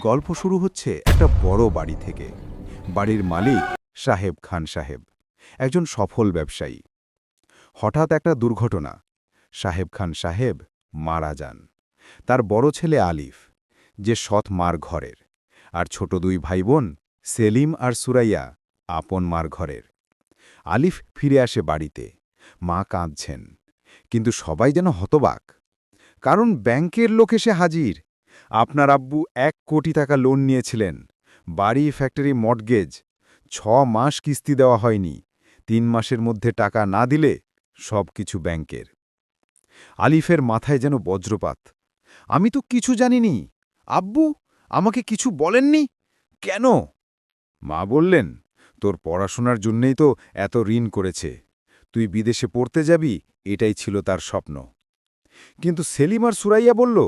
গল্প শুরু হচ্ছে একটা বড় বাড়ি থেকে। বাড়ির মালিক সাহেব খান সাহেব, একজন সফল ব্যবসায়ী। হঠাৎ একটা দুর্ঘটনা, সাহেব খান সাহেব মারা যান। তার বড় ছেলে আলিফ, যে সৎ মার ঘরের, আর ছোট দুই ভাই বোন সেলিম আর সুরাইয়া আপন মার ঘরের। আলিফ ফিরে আসে বাড়িতে, মা কাঁদছেন, কিন্তু সবাই যেন হতবাক, কারণ ব্যাংকের লোক এসে হাজির। আপনার আব্বু 1 কোটি টাকা লোন নিয়েছিলেন, বাড়ি ফ্যাক্টরি মর্টগেজ, 6 মাস কিস্তি দেওয়া হয়নি, 3 মাসের মধ্যে টাকা না দিলে সব কিছু ব্যাংকের। আলিফের মাথায় যেন বজ্রপাত। আমি তো কিছু জানিনি, আব্বু আমাকে কিছু বলেননি, কেন? মা বললেন, তোর পড়াশোনার জন্যেই তো এত ঋণ করেছে, তুই বিদেশে পড়তে যাবি, এটাই ছিল তার স্বপ্ন। কিন্তু সেলিম আর সুরাইয়া বলল,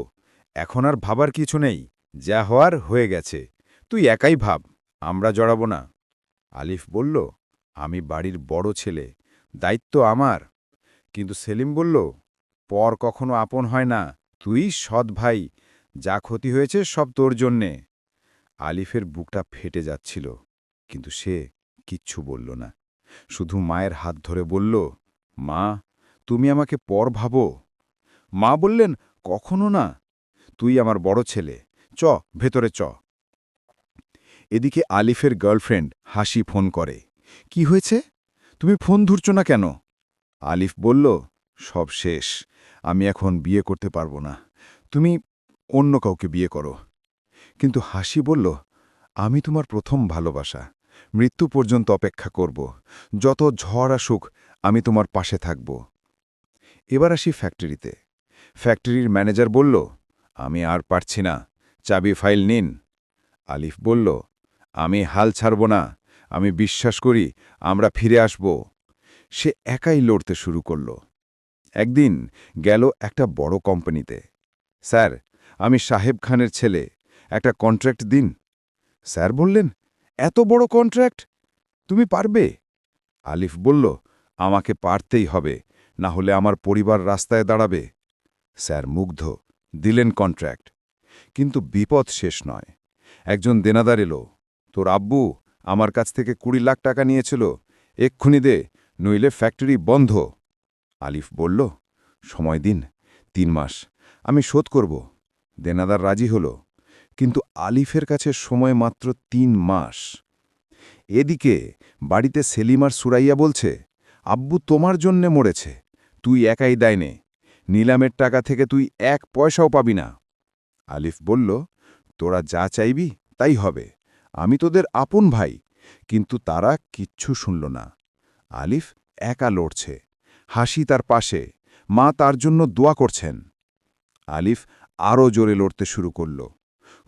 এখন আর ভাবার কিছু নেই, যা হওয়ার হয়ে গেছে, তুই একাই ভাব, আমরা জড়াবো না। আলিফ বলল, আমি বাড়ির বড় ছেলে, দায়িত্ব আমার। কিন্তু সেলিম বলল, পর কখনো আপন হয় না, তুই সৎ ভাই, যা ক্ষতি হয়েছে সব তোর জন্যে। আলিফের বুকটা ফেটে যাচ্ছিল, কিন্তু সে কিচ্ছু বলল না, শুধু মায়ের হাত ধরে বলল, মা, তুমি আমাকে পর ভাবো। মা বললেন, কখনো না, তুই আমার বড় ছেলে, ভেতরে চ। এদিকে আলিফের গার্লফ্রেন্ড হাসি ফোন করে, কি হয়েছে, তুমি ফোন ধরছ না কেন? আলিফ বলল, সব শেষ, আমি এখন বিয়ে করতে পারবো না, তুমি অন্য কাউকে বিয়ে করো। কিন্তু হাসি বলল, আমি তোমার প্রথম ভালোবাসা, মৃত্যু পর্যন্ত অপেক্ষা করব, যত ঝড় আসুক আমি তোমার পাশে থাকব। এবার আসি ফ্যাক্টরিতে। ফ্যাক্টরির ম্যানেজার বলল, আমি আর পারছি না, চাবি ফাইল নিন। আলিফ বলল, আমি হাল ছাড়ব না, আমি বিশ্বাস করি আমরা ফিরে আসব। সে একাই লড়তে শুরু করল। একদিন গেল একটা বড় কোম্পানিতে। স্যার, আমি সাহেব খানের ছেলে, একটা কন্ট্রাক্ট দিন। স্যার বললেন, এত বড় কন্ট্রাক্ট, তুমি পারবে? আলিফ বলল, আমাকে পারতেই হবে, না হলে আমার পরিবার রাস্তায় দাঁড়াবে। স্যার মুগ্ধ, দিলেন কন্ট্রাক্ট। কিন্তু বিপদ শেষ নয়। একজন দেনাদার এলো, তোর আব্বু আমার কাছ থেকে 20 লাখ টাকা নিয়েছিল, এক্ষুনি দে, নইলে ফ্যাক্টরি বন্ধ। আলিফ বলল, সময় দিন, 3 মাস, আমি শোধ করব। দেনাদার রাজি হল, কিন্তু আলিফের কাছে সময় মাত্র 3 মাস। এদিকে বাড়িতে সেলিম আর সুরাইয়া বলছে, আব্বু তোমার জন্যে মরেছে, তুই একাই দায় নে, নিলামের টাকা থেকে তুই 1 পয়সাও পাবি না। আলিফ বলল, তোরা যা চাইবি তাই হবে, আমি তোদের আপন ভাই। কিন্তু তারা কিচ্ছু শুনল না। আলিফ একা লড়ছে, হাসি তার পাশে, মা তার জন্য দোয়া করছেন। আলিফ আরও জোরে লড়তে শুরু করল।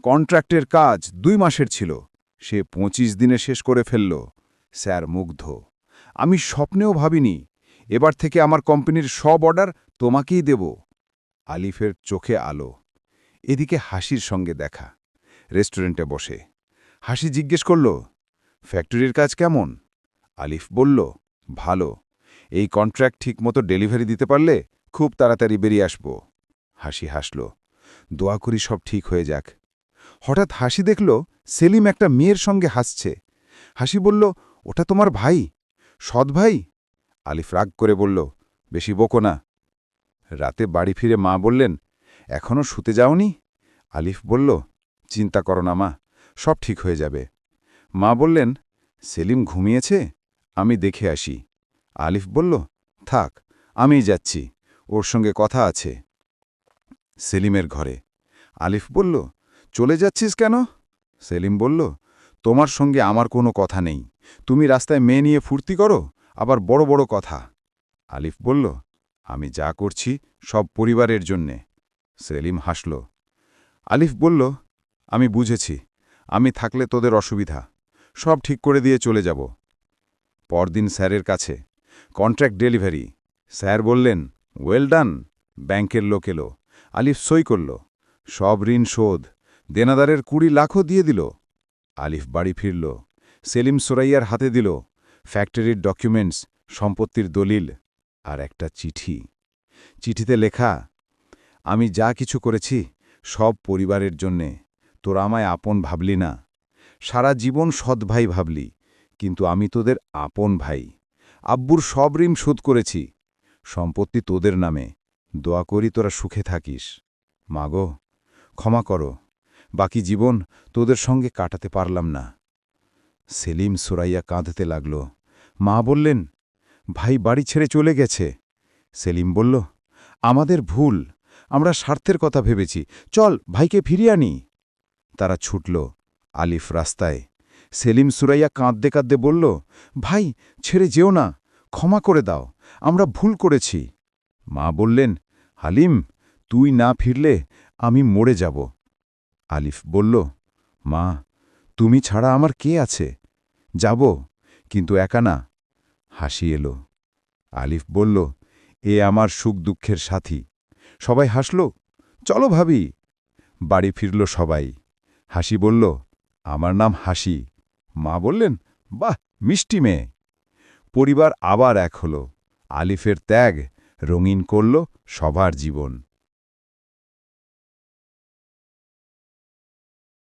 কন্ট্রাক্টের কাজ 2 মাসের ছিল, সে 25 দিনে শেষ করে ফেলল। স্যার মুগ্ধ, আমি স্বপ্নেও ভাবিনি, এবার থেকে আমার কোম্পানির সব অর্ডার তোমাকেই দেব। আলিফের চোখে আলো। এদিকে হাসির সঙ্গে দেখা, রেস্টুরেন্টে বসে। হাসি জিজ্ঞেস করল, ফ্যাক্টরির কাজ কেমন? আলিফ বলল, ভালো, এই কন্ট্রাক্ট ঠিকমতো ডেলিভারি দিতে পারলে খুব তাড়াতাড়ি বেরিয়ে আসব। হাসি হাসল, দোয়া করি সব ঠিক হয়ে যাক। হঠাৎ হাসি দেখল সেলিম একটা মেয়ের সঙ্গে হাসছে। হাসি বলল, ওটা তোমার ভাই, সৎ ভাই? আলিফ রাগ করে বলল, বেশি বকো না। রাতে বাড়ি ফিরে মা বললেন, এখনও শুতে যাওনি? আলিফ বলল, চিন্তা করো না মা, সব ঠিক হয়ে যাবে। মা বললেন, সেলিম ঘুমিয়েছে, আমি দেখে আসি। আলিফ বলল, থাক, আমিই যাচ্ছি, ওর সঙ্গে কথা আছে। সেলিমের ঘরে। আলিফ বলল, চলে যাচ্ছিস কেন? সেলিম বলল, তোমার সঙ্গে আমার কোনো কথা নেই, তুমি রাস্তায় মেয়ে নিয়ে ফুর্তি করো, আবার বড় বড় কথা। আলিফ বলল, আমি যা করছি সব পরিবারের জন্যে। সেলিম হাসল। আলিফ বলল, আমি বুঝেছি, আমি থাকলে তোদের অসুবিধা, সব ঠিক করে দিয়ে চলে যাব। পরদিন স্যারের কাছে, কন্ট্রাক্ট ডেলিভারি। স্যার বললেন, ওয়েল ডান। ব্যাংকের লোক এলো, আলিফ সই করল, সব ঋণ শোধ, দেনাদারের 20 লাখও দিয়ে দিল। আলিফ বাড়ি ফিরল, সেলিম সুরাইয়ার হাতে দিল ফ্যাক্টরির ডকুমেন্টস, সম্পত্তির দলিল, আর একটা চিঠি। চিঠিতে লেখা, আমি যা কিছু করেছি সব পরিবারের জন্যে, তোরা আমায় আপন ভাবলি না, সারা জীবন সৎ ভাই ভাবলি, কিন্তু আমি তোদের আপন ভাই। আব্বুর সব ঋণ শোধ করেছি, সম্পত্তি তোদের নামে, দোয়া করি তোরা সুখে থাকিস। মাগো, ক্ষমা করো, বাকি জীবন তোদের সঙ্গে কাটাতে পারলাম না। সেলিম সুরাইয়া কাঁদতে লাগল। মা বললেন, ভাই বাড়ি ছেড়ে চলে গেছে। সেলিম বলল, আমাদের ভুল, আমরা স্বার্থের কথা ভেবেছি, চল ভাইকে ফিরিয়ে আনি। তারা ছুটল। আলিফ রাস্তায়। সেলিম সুরাইয়া কাঁদতে কাঁদতে বলল, ভাই ছেড়ে যেও না, ক্ষমা করে দাও, আমরা ভুল করেছি। মা বললেন, হালিম, তুই না ফিরলে আমি মরে যাব। আলিফ বলল, মা, তুমি ছাড়া আমার কে আছে? যাব, কিন্তু একা না। হাসি এলো। আলিফ বলল, এ আমার সুখ দুঃখের সাথী। সবাই হাসল। চলো ভাবি। বাড়ি ফিরল সবাই। হাসি বলল, আমার নাম হাসি। মা বললেন, বাহ, মিষ্টি মেয়ে। পরিবার আবার এক হল। আলিফের ত্যাগ রঙিন করল সবার জীবন।